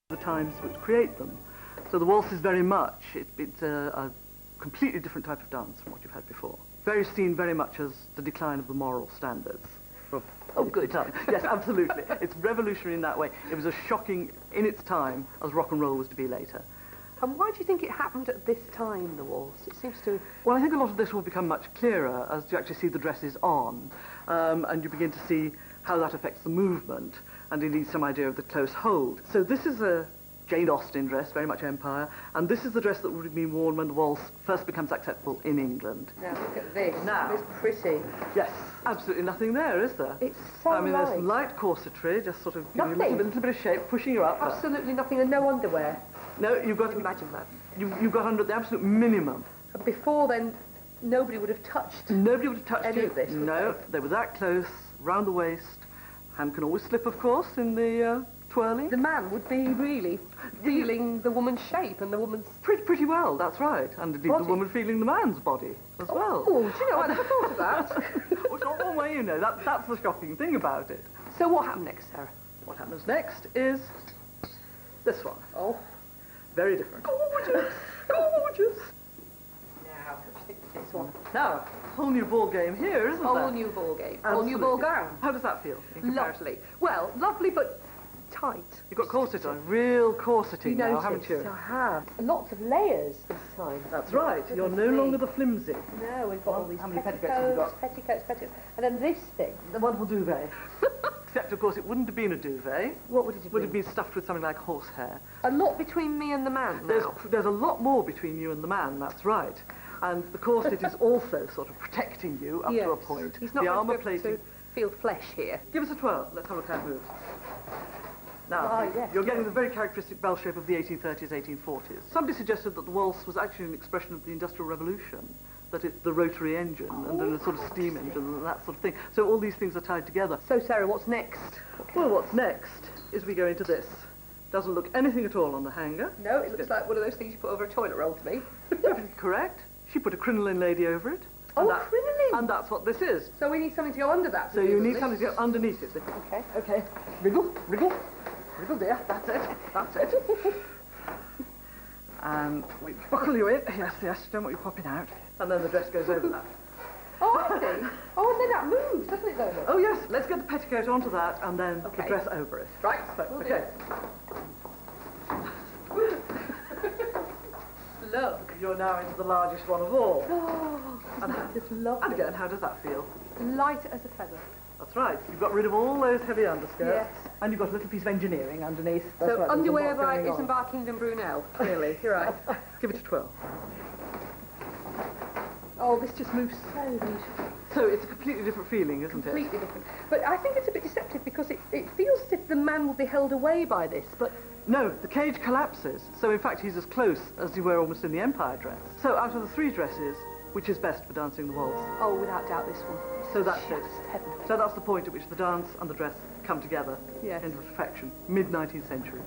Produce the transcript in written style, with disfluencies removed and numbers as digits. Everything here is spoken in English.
the times which create them. So the waltz is very much, it's a completely different type of dance from what you've had before. Very seen very much as the decline of the moral standards. Oh, good. Yes, absolutely. It's revolutionary in that way. It was as shocking in its time as rock and roll was to be later. And why do you think it happened at this time, the waltz? It seems to... Well, I think a lot of this will become much clearer as you actually see the dresses on, and you begin to see how that affects the movement, and indeed some idea of the close hold. So this is a Jane Austen dress, very much Empire, and this is the dress that would have been worn when the waltz first becomes acceptable in England. Now, look at this. Now. It's pretty. Yes, absolutely nothing there, is there? It's so I mean, light. there's light corsetry, just sort of giving you Nothing. a little bit of shape, pushing you up. Absolutely nothing, and no underwear. No, you've got to Imagine that. You've got under the absolute minimum. And before then, nobody would have touched Nobody would have touched any you. of this. No, they were that close, round the waist. Hand can always slip, of course, in the twirling. The man would be really feeling the woman's shape and the woman's... Pretty well, that's right. And indeed Body. the woman feeling the man's body as well. Oh, do you know, I never thought of that. Well, you know, that's the shocking thing about it. So what happened next, Sarah? What happens next is this one. Oh. Very different. Gorgeous. Gorgeous. Now, stick to this one. Now, whole new ball game here, isn't there? Whole new ball game. Whole new ball gown. How does that feel in comparison? Lovely. Well, lovely but tight. You've got corset on, real corseting now, haven't you? I have. Lots of layers this time. That's right. You're no longer the flimsy. No, we've got all these How many petticoats have you got? petticoats. And then this thing. The wonderful duvet. Except, of course, it wouldn't have been a duvet. What would it have Would been? have been stuffed with something like horsehair. A lot between me and the man now. There's a lot more between you and the man, that's right. And the corset is also sort of protecting you up to a point. He's not the going armour to be able plating. to feel flesh here. Give us a twirl. Let's have a look how it moves. Now, Yes. you're getting the very characteristic bell shape of the 1830s, 1840s. Somebody suggested that the waltz was actually an expression of the Industrial Revolution, that it's the rotary engine and then a sort of steam engine and that sort of thing. So all these things are tied together. So, Sarah, what's next? Well, what's next is we go into this. Doesn't look anything at all on the hanger. No, it looks like one of those things you put over a toilet roll to me. Perfectly correct. She put a crinoline lady over it. Oh, crinoline! crinoline! And that's what this is. So we need something to go under that. So you need presumably. something to go underneath it. Okay. Okay. Wriggle, wriggle. Wriggle, dear. That's it. That's it. And we buckle you in. Yes, don't want you popping out. And then the dress goes over that. Oh, I see. Oh, and then that moves, doesn't it, though? Oh, yes. Let's get the petticoat onto that and then Okay. the dress over it. Right. So, Will okay. Look. You're now into the largest one of all. Oh, isn't that just lovely? And again, how does that feel? Light as a feather. That's right. You've got rid of all those heavy underskirts. Yes. And you've got a little piece of engineering underneath. That's So right, there's a underwear lot going isn't on. by Kingdom Brunel, clearly. You're right. Give it a twirl. Oh, this just moves so beautifully. So it's a completely different feeling, isn't it? Completely different. But I think it's a bit deceptive because it feels as if the man will be held away by this, but... No, the cage collapses. So in fact he's as close as you were almost in the Empire dress. So out of the three dresses, which is best for dancing the waltz? Oh, without doubt this one. So that's it. Just heavenly. So that's the point at which the dance and the dress come together Yes. into perfection. Mid-19th century.